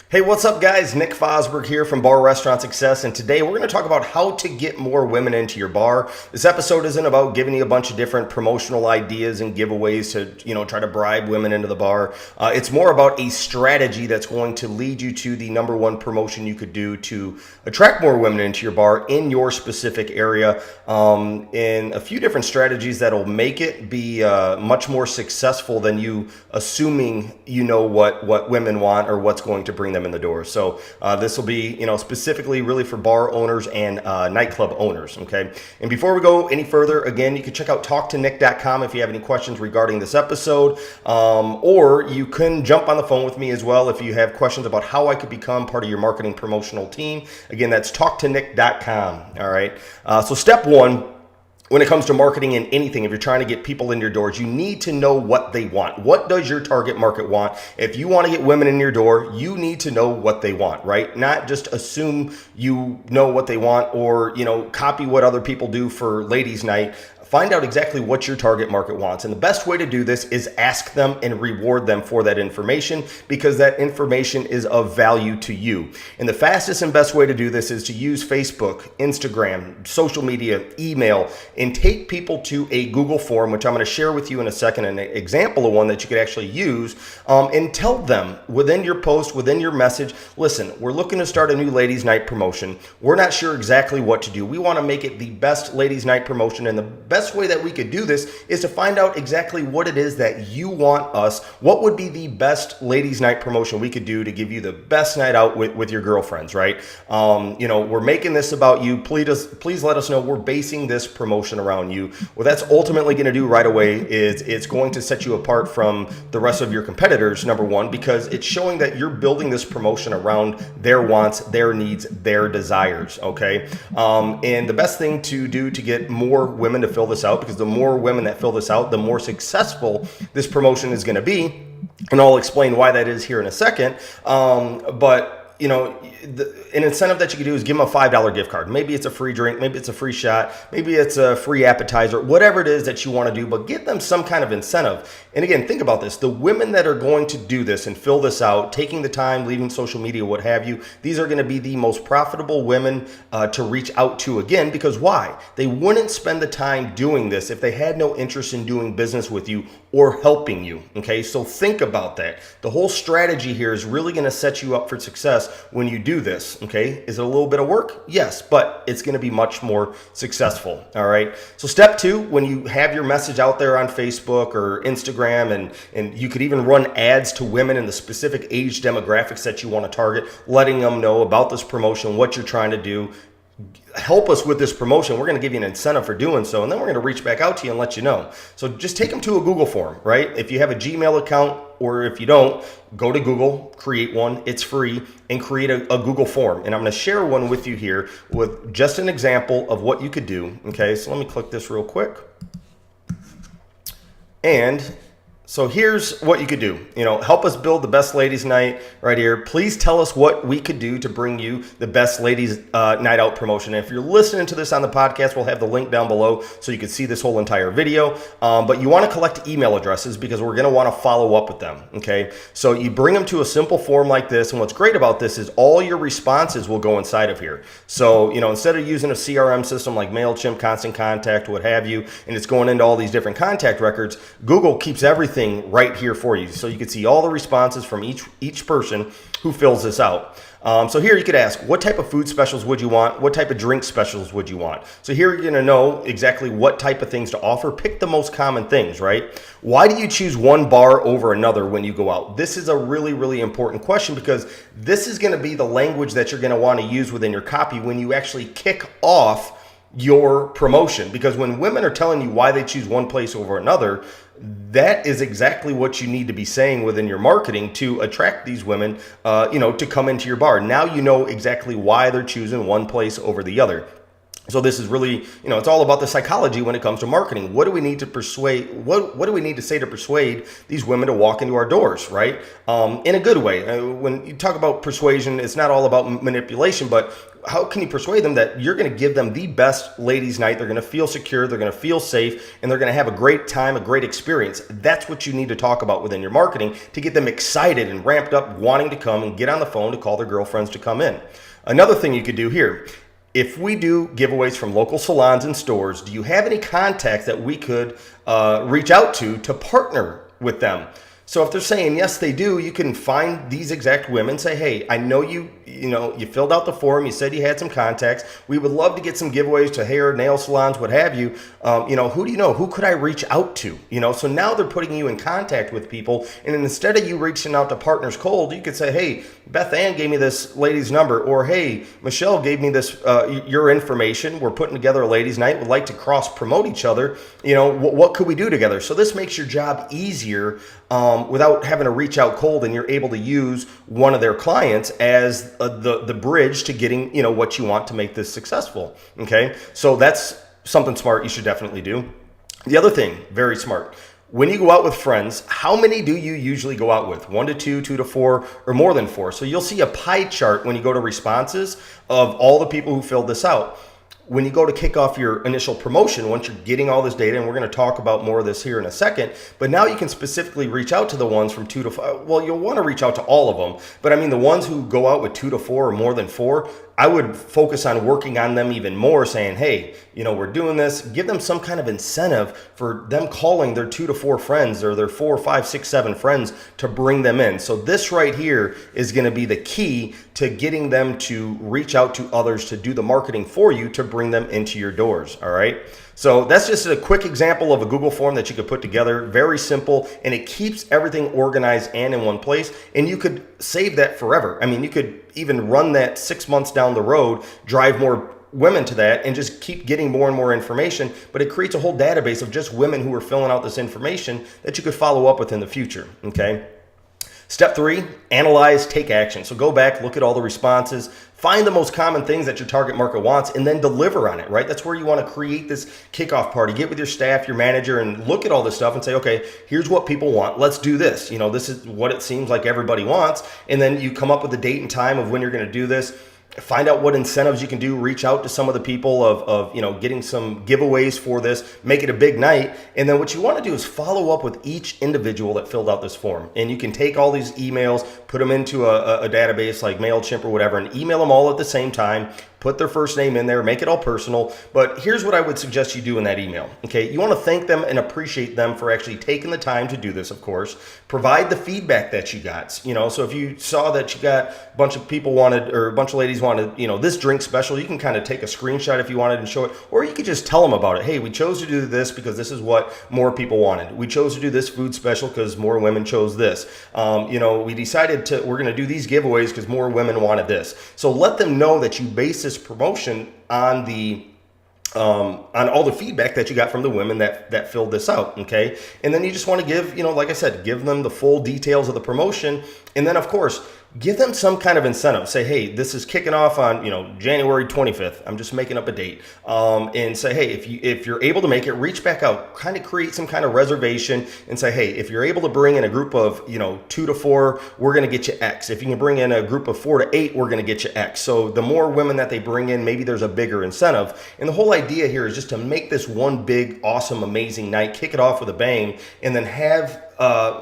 Hey, what's up, guys? Nick Fosberg here from Bar Restaurant Success, and today we're going to talk about how to get more women into your bar. This episode isn't about giving you a bunch of different promotional ideas and giveaways to, try to bribe women into the bar. It's more about a strategy that's going to lead you to the number one promotion you could do to attract more women into your bar in your specific area, and a few different strategies that'll make it be much more successful than you assuming you know what women want or what's going to bring them in the door. So this will be, specifically really for bar owners and nightclub owners. Okay. And before we go any further, again, you can check out talktonick.com if you have any questions regarding this episode, or you can jump on the phone with me as well if you have questions about how I could become part of your marketing promotional team. Again, that's talktonick.com. All right. So step one, when it comes to marketing and anything, if you're trying to get people in your doors, you need to know what they want. What does your target market want? If you want to get women in your door, you need to know what they want, right? Not just assume you know what they want or, copy what other people do for ladies' night. Find out exactly what your target market wants. And the best way to do this is ask them and reward them for that information, because that information is of value to you. And the fastest and best way to do this is to use Facebook, Instagram, social media, email, and take people to a Google form, which I'm going to share with you in a second, an example of one that you could actually use, and tell them within your post, within your message, listen, we're looking to start a new ladies' night promotion. We're not sure exactly what to do. We want to make it the best ladies' night promotion, and the best way that we could do this is to find out exactly what it is that you want us. What would be the best ladies' night promotion we could do to give you the best night out with your girlfriends, right? We're making this about you. Please let us know we're basing this promotion around you. What that's ultimately going to do right away is it's going to set you apart from the rest of your competitors, number one, because it's showing that you're building this promotion around their wants, their needs, their desires, okay? And the best thing to do to get more women to fill this out, because the more women that fill this out, the more successful this promotion is going to be. And I'll explain why that is here in a second. An incentive that you can do is give them a $5 gift card. Maybe it's a free drink, maybe it's a free shot, maybe it's a free appetizer, whatever it is that you want to do, but get them some kind of incentive. And again, think about this. The women that are going to do this and fill this out, taking the time, leaving social media, what have you, these are going to be the most profitable women to reach out to again, because why? They wouldn't spend the time doing this if they had no interest in doing business with you or helping you. Okay, so think about that. The whole strategy here is really going to set you up for success when you do this. Okay, is it a little bit of work? Yes, but it's going to be much more successful. All right. So step two, when you have your message out there on Facebook or Instagram, and you could even run ads to women in the specific age demographics that you want to target, letting them know about this promotion, what you're trying to do. Help us with this promotion. We're going to give you an incentive for doing so, and then we're going to reach back out to you and let you know. So just take them to a Google form, right? If you have a Gmail account, or if you don't, go to Google, create one. It's free, and create a Google form. And I'm going to share one with you here with just an example of what you could do. Okay, so let me click this real quick. And so here's what you could do. Help us build the best ladies' night right here. Please tell us what we could do to bring you the best ladies' night out promotion. And if you're listening to this on the podcast, we'll have the link down below so you can see this whole entire video. But you want to collect email addresses because we're going to want to follow up with them. Okay, so you bring them to a simple form like this. And what's great about this is all your responses will go inside of here. So, instead of using a CRM system like MailChimp, Constant Contact, what have you, and it's going into all these different contact records, Google keeps everything right here for you, so you can see all the responses from each person who fills this out. So here you could ask, what type of food specials would you want? What type of drink specials would you want? So here you're going to know exactly what type of things to offer. Pick the most common things, right? Why do you choose one bar over another when you go out? This is a really, really important question, because this is going to be the language that you're going to want to use within your copy when you actually kick off your promotion. Because when women are telling you why they choose one place over another, that is exactly what you need to be saying within your marketing to attract these women, to come into your bar. Now you know exactly why they're choosing one place over the other. So this is really, it's all about the psychology when it comes to marketing. What do we need to persuade? What do we need to say to persuade these women to walk into our doors, right? In a good way. When you talk about persuasion, it's not all about manipulation, but how can you persuade them that you're going to give them the best ladies' night? They're going to feel secure, they're going to feel safe, and they're going to have a great time, a great experience. That's what you need to talk about within your marketing to get them excited and ramped up, wanting to come and get on the phone to call their girlfriends to come in. Another thing you could do here, if we do giveaways from local salons and stores, do you have any contacts that we could reach out to partner with them? So if they're saying yes, they do, you can find these exact women, say, hey, I know you filled out the form, you said you had some contacts. We would love to get some giveaways to hair, nail salons, what have you. Who do you know? Who could I reach out to? So now they're putting you in contact with people. And instead of you reaching out to partners cold, you could say, hey, Beth Ann gave me this lady's number, or hey, Michelle gave me this, your information. We're putting together a ladies' night. Would like to cross promote each other. What could we do together? So this makes your job easier without having to reach out cold, and you're able to use one of their clients as the bridge to getting what you want to make this successful. Okay, so that's something smart you should definitely do. The other thing, very smart. When you go out with friends, how many do you usually go out with? 1 to 2, 2 to 4, or more than 4? So you'll see a pie chart when you go to responses of all the people who filled this out. When you go to kick off your initial promotion, once you're getting all this data, and we're going to talk about more of this here in a second, but now you can specifically reach out to the ones from 2 to 5. Well, you'll want to reach out to all of them, but I mean the ones who go out with 2 to 4 or more than 4, I would focus on working on them even more, saying, hey, we're doing this. Give them some kind of incentive for them calling their 2 to 4 friends or their 4, 5, 6, 7 friends to bring them in. So this right here is going to be the key to getting them to reach out to others to do the marketing for you to bring them into your doors. All right. So that's just a quick example of a Google form that you could put together. Very simple, and it keeps everything organized and in one place. And you could save that forever. I mean, you could even run that 6 months down the road, drive more women to that, and just keep getting more and more information. But it creates a whole database of just women who are filling out this information that you could follow up with in the future. Okay. Step 3, analyze, take action. So go back, look at all the responses, find the most common things that your target market wants, and then deliver on it, right? That's where you want to create this kickoff party. Get with your staff, your manager, and look at all this stuff and say, okay, here's what people want. Let's do this. This is what it seems like everybody wants. And then you come up with a date and time of when you're going to do this. Find out what incentives you can do. Reach out to some of the people of getting some giveaways for this. Make it a big night. And then what you want to do is follow up with each individual that filled out this form. And you can take all these emails, put them into a database like MailChimp or whatever, and email them all at the same time. Put their first name in there, make it all personal. But here's what I would suggest you do in that email. Okay, you want to thank them and appreciate them for actually taking the time to do this, of course. Provide the feedback that you got. So if you saw that you got a bunch of people wanted, or a bunch of ladies wanted, this drink special, you can kind of take a screenshot if you wanted and show it, or you could just tell them about it. Hey, we chose to do this because this is what more people wanted. We chose to do this food special because more women chose this. We decided we're going to do these giveaways because more women wanted this. So let them know that you base this promotion on all the feedback that you got from the women that filled this out. Okay. And then you just want to give, like I said, give them the full details of the promotion. And then of course, give them some kind of incentive. Say, hey, this is kicking off on, January 25th. I'm just making up a date. And say, hey, if you're able to make it, reach back out, kind of create some kind of reservation and say, hey, if you're able to bring in a group of, 2 to 4, we're going to get you X. If you can bring in a group of 4 to 8, we're going to get you X. So the more women that they bring in, maybe there's a bigger incentive. And the whole idea here is just to make this one big, awesome, amazing night, kick it off with a bang, and then have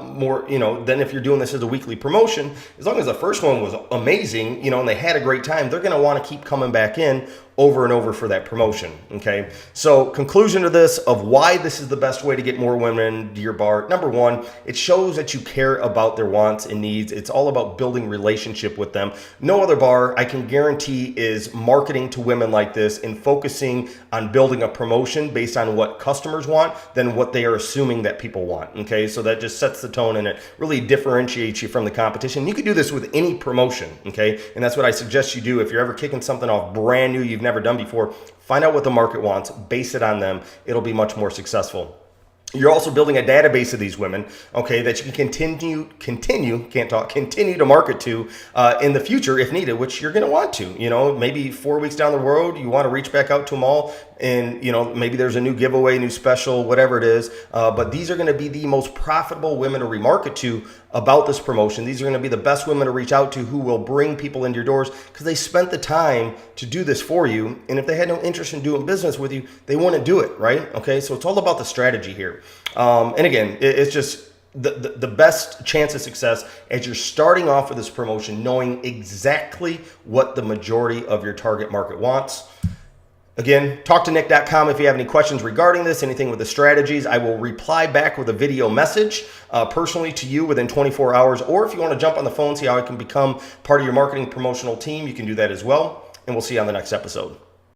more, than if you're doing this as a weekly promotion. As long as the first one was amazing, and they had a great time, they're going to want to keep coming back in over and over for that promotion. Okay. So conclusion to this of why this is the best way to get more women to your bar. Number 1, it shows that you care about their wants and needs. It's all about building relationship with them. No other bar, I can guarantee, is marketing to women like this and focusing on building a promotion based on what customers want than what they are assuming that people want. Okay. So that just sets the tone, and it really differentiates you from the competition. You could do this with any promotion. Okay. And that's what I suggest you do. If you're ever kicking something off brand new, you've never done before, find out what the market wants, base it on them. It'll be much more successful. You're also building a database of these women, okay, that you can continue to market to in the future if needed, which you're going to want to. Maybe 4 weeks down the road, you want to reach back out to them all, and maybe there's a new giveaway, new special, whatever it is. But these are going to be the most profitable women to remarket to about this promotion. These are going to be the best women to reach out to, who will bring people into your doors because they spent the time to do this for you. And if they had no interest in doing business with you, they wouldn't do it, right? Okay, so it's all about the strategy here. And again, it's just the best chance of success as you're starting off with this promotion, knowing exactly what the majority of your target market wants. Again, talktoNick.com if you have any questions regarding this, anything with the strategies. I will reply back with a video message personally to you within 24 hours. Or if you want to jump on the phone, see how I can become part of your marketing promotional team, you can do that as well. And we'll see you on the next episode.